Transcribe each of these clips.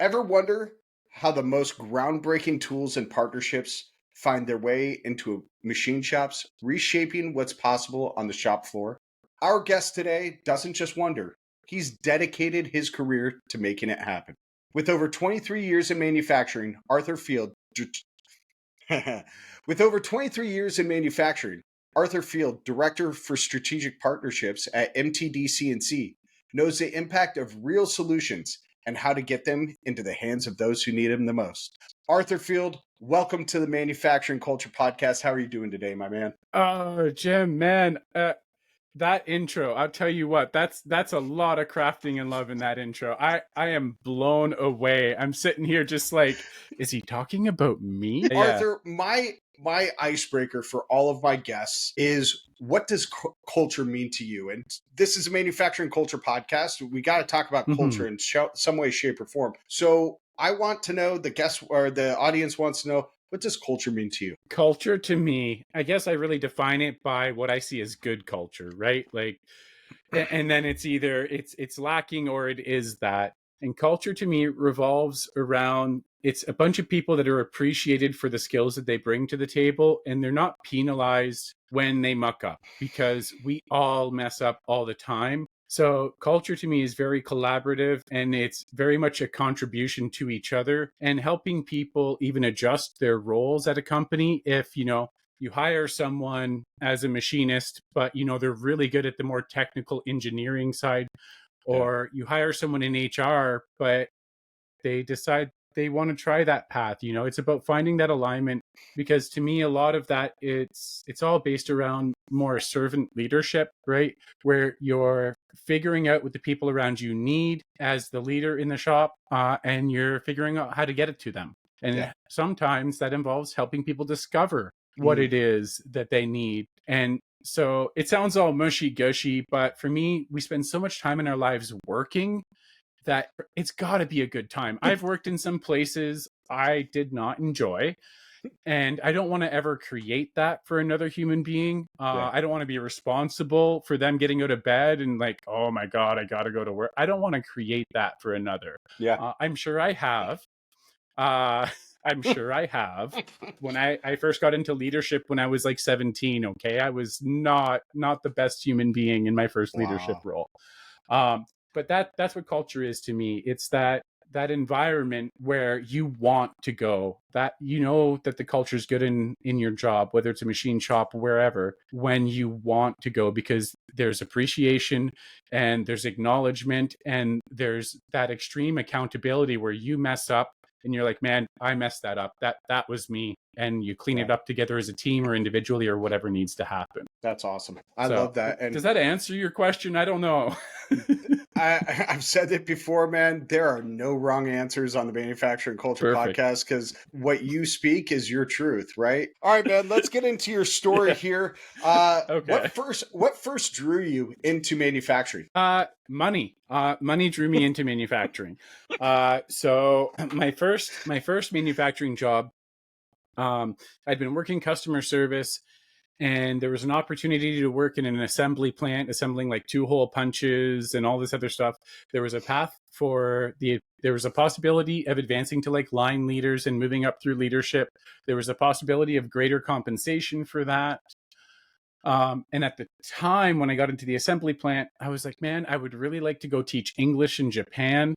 Ever wonder how the most groundbreaking tools and partnerships find their way into machine shops, reshaping what's possible on the shop floor? Our guest today doesn't just wonder, he's dedicated his career to making it happen. With over 23 years in manufacturing, with over 23 years in manufacturing, Arthur Field, Director for Strategic Partnerships at MTDCNC, knows the impact of real solutions and how to get them into the hands of those who need them the most. Arthur Field, welcome to the Manufacturing Culture Podcast. How are you doing today, my man? Oh, Jim, man, that intro, I'll tell you what, that's a lot of crafting and love in that intro. I am blown away. I'm sitting here just like, is he talking about me? Arthur, my icebreaker for all of my guests is, what does culture mean to you? And this is a manufacturing culture podcast. We got to talk about culture in some way, shape, or form. So I want to know, the guest or the audience wants to know, what does culture mean to you? Culture to me, I guess I really define it by what I see as good culture, right? Like, and then it's either it's lacking or it is that. And culture to me revolves around, it's a bunch of people that are appreciated for the skills that they bring to the table, and they're not penalized when they muck up, because we all mess up all the time. So culture to me is very collaborative, and it's very much a contribution to each other and helping people even adjust their roles at a company. If, you hire someone as a machinist, but they're really good at the more technical engineering side, or you hire someone in HR, but they decide they want to try that path. It's about finding that alignment, because to me, a lot of that, it's all based around more servant leadership, right? Where you're figuring out what the people around you need as the leader in the shop, and you're figuring out how to get it to them. And sometimes that involves helping people discover what it is that they need. And so it sounds all mushy gushy, but for me, we spend so much time in our lives working that it's got to be a good time. I've worked in some places I did not enjoy, and I don't want to ever create that for another human being. I don't want to be responsible for them getting out of bed and like, oh my God, I got to go to work. I don't want to create that for another. I'm sure I have. I'm sure I have. When I first got into leadership when I was like 17, okay, I was not the best human being in my first leadership role. But that's what culture is to me. It's that environment where you want to go, that that the culture is good in your job, whether it's a machine shop, wherever, when you want to go, because there's appreciation and there's acknowledgement and there's that extreme accountability where you mess up and you're like, man, I messed that up. That was me. And you clean it up together as a team or individually or whatever needs to happen. That's awesome. I love that. And does that answer your question? I don't know. I've said it before, man. There are no wrong answers on the Manufacturing Culture Podcast, because what you speak is your truth, right? All right, man. Let's get into your story here. Okay. What first drew you into manufacturing? Money. Money drew me into manufacturing. So my first manufacturing job, I'd been working customer service, and there was an opportunity to work in an assembly plant, assembling like 2-hole punches and all this other stuff. There was a path there was a possibility of advancing to like line leaders and moving up through leadership. There was a possibility of greater compensation for that. And at the time when I got into the assembly plant, I was like, man, I would really like to go teach English in Japan.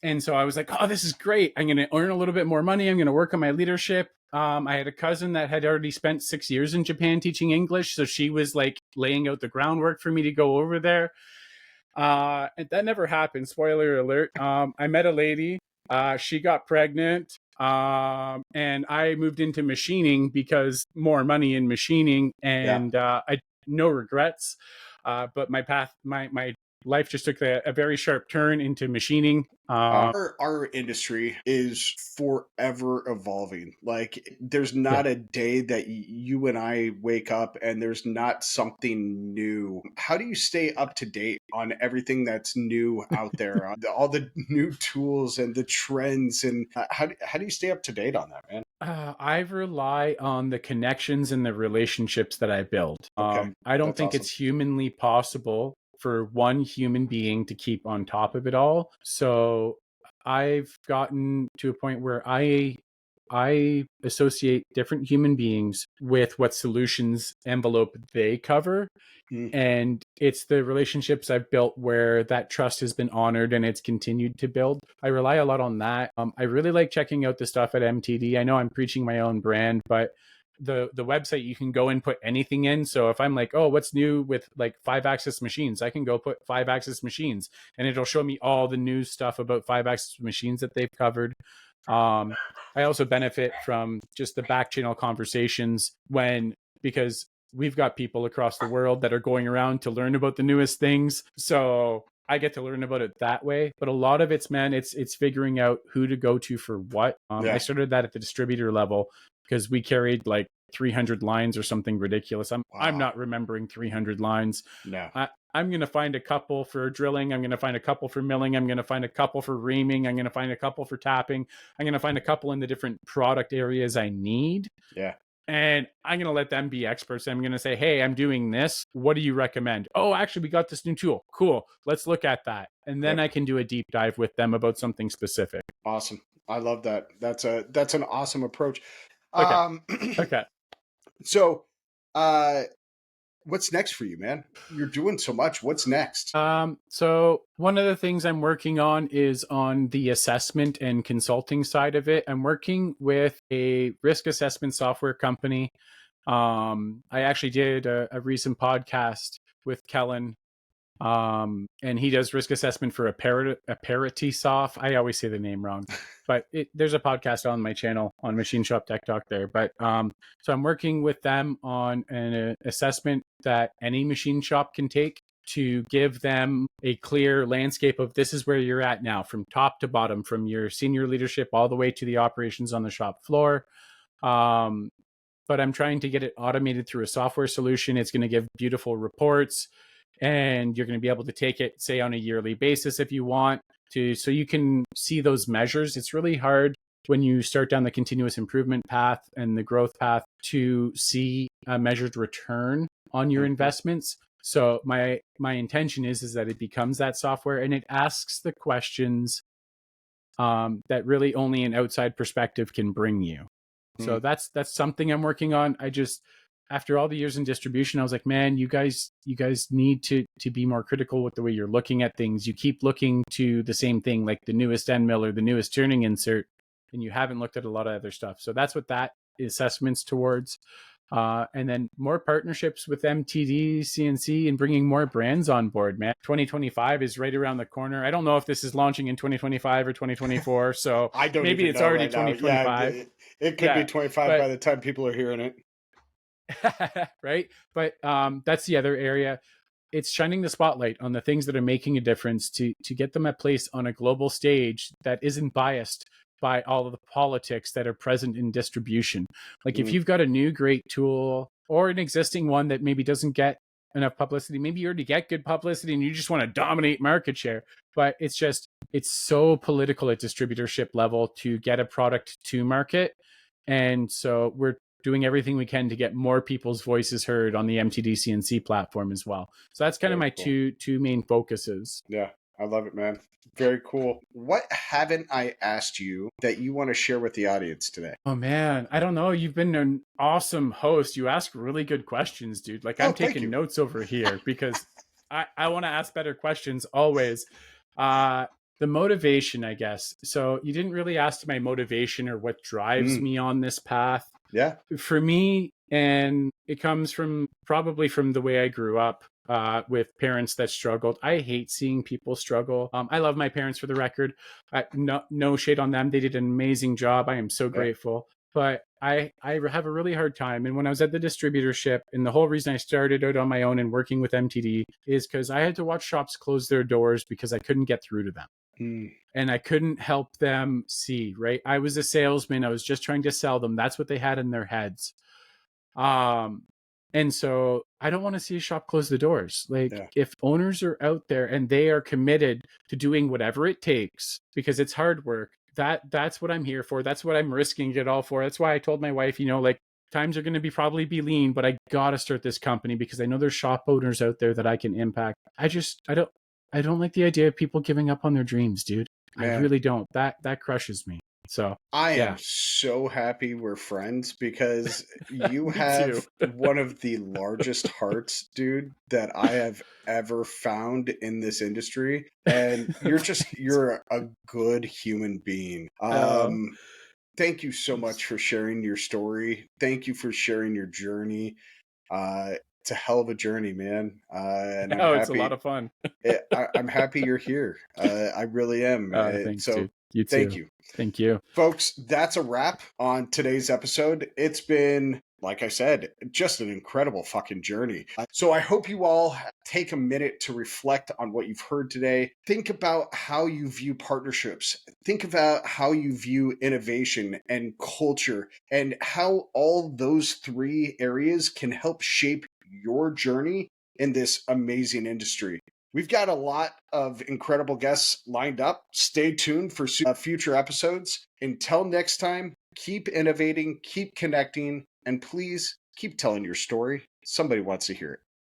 And so I was like, oh, this is great. I'm going to earn a little bit more money. I'm going to work on my leadership. I had a cousin that had already spent 6 years in Japan teaching English. So she was like laying out the groundwork for me to go over there. And that never happened. Spoiler alert. I met a lady. She got pregnant. And I moved into machining because more money in machining, and I no regrets. But my path, my life just took a very sharp turn into machining. Our industry is forever evolving. Like, there's not a day that you and I wake up and there's not something new. How do you stay up to date on everything that's new out there, all the new tools and the trends, and how do you stay up to date on that, man? I rely on the connections and the relationships that I build. I don't think it's humanly possible for one human being to keep on top of it all. So I've gotten to a point where I associate different human beings with what solutions envelope they cover. Mm. And it's the relationships I've built where that trust has been honored and it's continued to build. I rely a lot on that. I really like checking out the stuff at MTD. I know I'm preaching my own brand, but the website, you can go and put anything in. So if I'm like, oh, what's new with like 5-axis machines, I can go put 5-axis machines and it'll show me all the new stuff about 5-axis machines that they've covered. I also benefit from just the back channel conversations because we've got people across the world that are going around to learn about the newest things. So I get to learn about it that way. But a lot of it's, man, it's figuring out who to go to for what. I started that at the distributor level because we carried like 300 lines or something ridiculous. I'm not remembering 300 lines. No. I'm going to find a couple for drilling. I'm going to find a couple for milling. I'm going to find a couple for reaming. I'm going to find a couple for tapping. I'm going to find a couple in the different product areas I need. Yeah. And I'm going to let them be experts. I'm going to say, hey, I'm doing this. What do you recommend? Oh, actually, we got this new tool. Cool. Let's look at that. And then I can do a deep dive with them about something specific. Awesome. I love that. That's an awesome approach. Okay. Okay. So, what's next for you, man? You're doing so much. What's next? So one of the things I'm working on is on the assessment and consulting side of it. I'm working with a risk assessment software company. I actually did a recent podcast with Kellen, and he does risk assessment for Aspirations. I always say the name wrong, but there's a podcast on my channel on Machine Shop Tech Talk there. But so I'm working with them on an assessment that any machine shop can take to give them a clear landscape of this is where you're at now, from top to bottom, from your senior leadership all the way to the operations on the shop floor. But I'm trying to get it automated through a software solution. It's going to give beautiful reports. And you're going to be able to take it, say, on a yearly basis if you want to, so you can see those measures. It's really hard when you start down the continuous improvement path and the growth path to see a measured return on your investments. So my intention is that it becomes that software and it asks the questions that really only an outside perspective can bring you. So that's something I'm working on. After all the years in distribution, I was like, man, you guys need to be more critical with the way you're looking at things. You keep looking to the same thing, like the newest end mill or the newest turning insert, and you haven't looked at a lot of other stuff. So that's what that assessment's towards. And then more partnerships with MTDCNC and bringing more brands on board, man. 2025 is right around the corner. I don't know if this is launching in 2025 or 2024. So I don't maybe even it's know already right now. 2025. Yeah, it could be 25 by the time people are hearing it. Right. But that's the other area. It's shining the spotlight on the things that are making a difference to get them a place on a global stage that isn't biased by all of the politics that are present in distribution. Like if you've got a new great tool or an existing one that maybe doesn't get enough publicity, maybe you already get good publicity and you just want to dominate market share, but it's so political at distributorship level to get a product to market. And so we're doing everything we can to get more people's voices heard on the MTDCNC platform as well. So that's kind of my two main focuses. Yeah, I love it, man. Very cool. What haven't I asked you that you want to share with the audience today? Oh man, I don't know. You've been an awesome host. You ask really good questions, dude. Like I'm taking notes over here because I want to ask better questions always. The motivation, I guess. So you didn't really ask my motivation or what drives me on this path. Yeah. For me, and it comes probably from the way I grew up with parents that struggled. I hate seeing people struggle. I love my parents, for the record. No shade on them. They did an amazing job. I am so grateful. But I have a really hard time. And when I was at the distributorship, and the whole reason I started out on my own and working with MTD is because I had to watch shops close their doors because I couldn't get through to them. And I couldn't help them see, right? I was a salesman. I was just trying to sell them. That's what they had in their heads. And so I don't want to see a shop close the doors. Like if owners are out there and they are committed to doing whatever it takes, because it's hard work, that's what I'm here for. That's what I'm risking it all for. That's why I told my wife, like times are going to probably be lean, but I got to start this company because I know there's shop owners out there that I can impact. I don't like the idea of people giving up on their dreams, dude. I Man, really don't. That crushes me. So I am yeah. so happy we're friends because you Me too. have one of the largest hearts, dude, that I have ever found in this industry. And Thanks. you're a good human being. Oh, Thank you so thanks. much for sharing your story. Thank you for sharing your journey. It's a hell of a journey, man. And I'm Oh, it's a lot happy. of fun. I'm happy you're here. I really am. Thanks, So dude. You thank too. you. Thank you. Folks, that's a wrap on today's episode. It's been, like I said, just an incredible fucking journey. So I hope you all take a minute to reflect on what you've heard today. Think about how you view partnerships. Think about how you view innovation and culture and how all those three areas can help shape your journey in this amazing industry. We've got a lot of incredible guests lined up. Stay tuned for future episodes. Until next time, keep innovating, keep connecting, and please keep telling your story. Somebody wants to hear it.